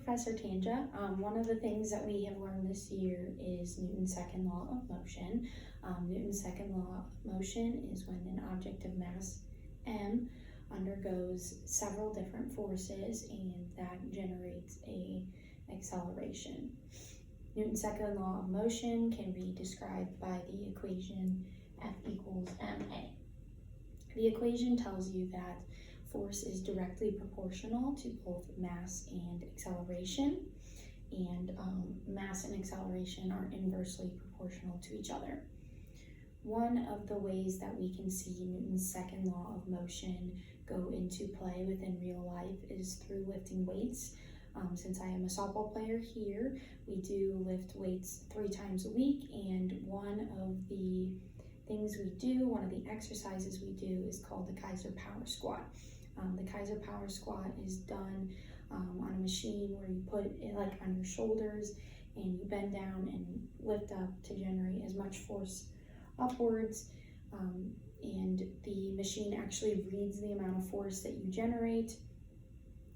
Professor Tanja. One of the things that we have learned this year is Newton's second law of motion. Newton's second law of motion is when an object of mass m undergoes several different forces and that generates an acceleration. Newton's second law of motion can be described by the equation F equals ma. The equation tells you that force is directly proportional to both mass and acceleration, and mass and acceleration are inversely proportional to each other. One of the ways that we can see Newton's second law of motion go into play within real life is through lifting weights. Since I am a softball player here, we do lift weights 3 times a week, and one of the exercises we do is called the Kaiser Power Squat. The Kaiser Power Squat is done on a machine where you put it like on your shoulders and you bend down and lift up to generate as much force upwards, and the machine actually reads the amount of force that you generate,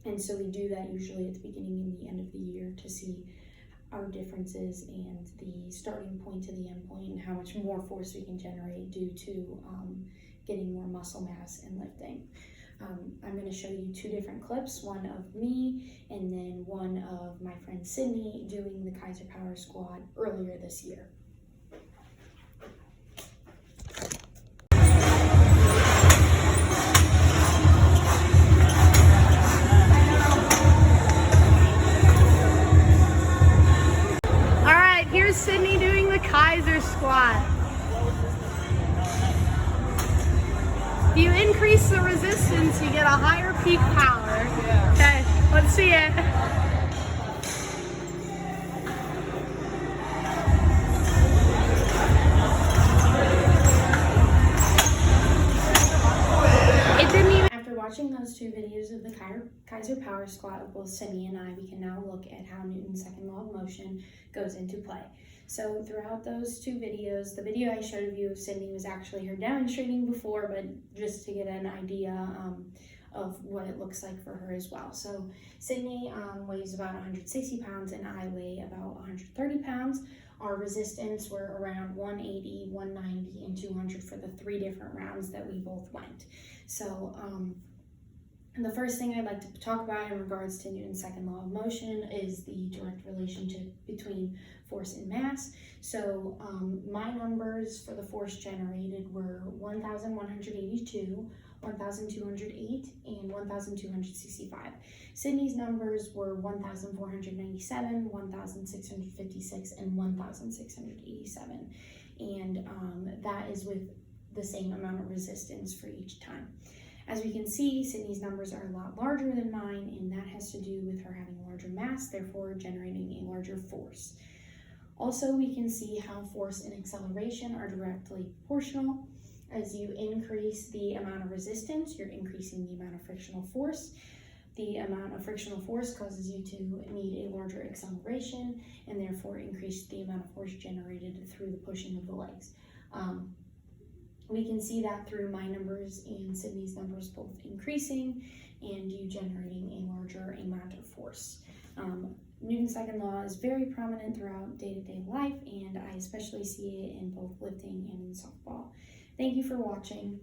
and so we do that usually at the beginning and the end of the year to see our differences and the starting point to the end point and how much more force we can generate due to getting more muscle mass and lifting. I'm going to show you 2 different clips, one of me and then one of my friend Sydney doing the Kaiser Power Squat earlier this year. All right, here's Sydney doing the Kaiser Squat. If you increase the resistance, you get a higher peak power. Okay, let's see it. After watching those 2 videos of the Kaiser Power Squat of both Sydney and I, we can now look at how Newton's second law of motion goes into play. So throughout those 2 videos, the video I showed you of Sydney was actually her demonstrating before, but just to get an idea of what it looks like for her as well. So Sydney weighs about 160 pounds and I weigh about 130 pounds. Our resistance were around 180, 190, and 200 for the 3 different rounds that we both went. So the first thing I'd like to talk about in regards to Newton's second law of motion is the direct relationship between force and mass. So my numbers for the force generated were 1,182, 1,208, and 1,265. Sydney's numbers were 1,497, 1,656, and 1,687. And that is with the same amount of resistance for each time. As we can see, Sydney's numbers are a lot larger than mine, and that has to do with her having a larger mass, therefore generating a larger force. Also, we can see how force and acceleration are directly proportional. As you increase the amount of resistance, you're increasing the amount of frictional force. The amount of frictional force causes you to need a larger acceleration and therefore increase the amount of force generated through the pushing of the legs. We can see that through my numbers and Sydney's numbers both increasing and you generating a larger amount of force. Newton's second law is very prominent throughout day-to-day life, and I especially see it in both lifting and in softball. Thank you for watching.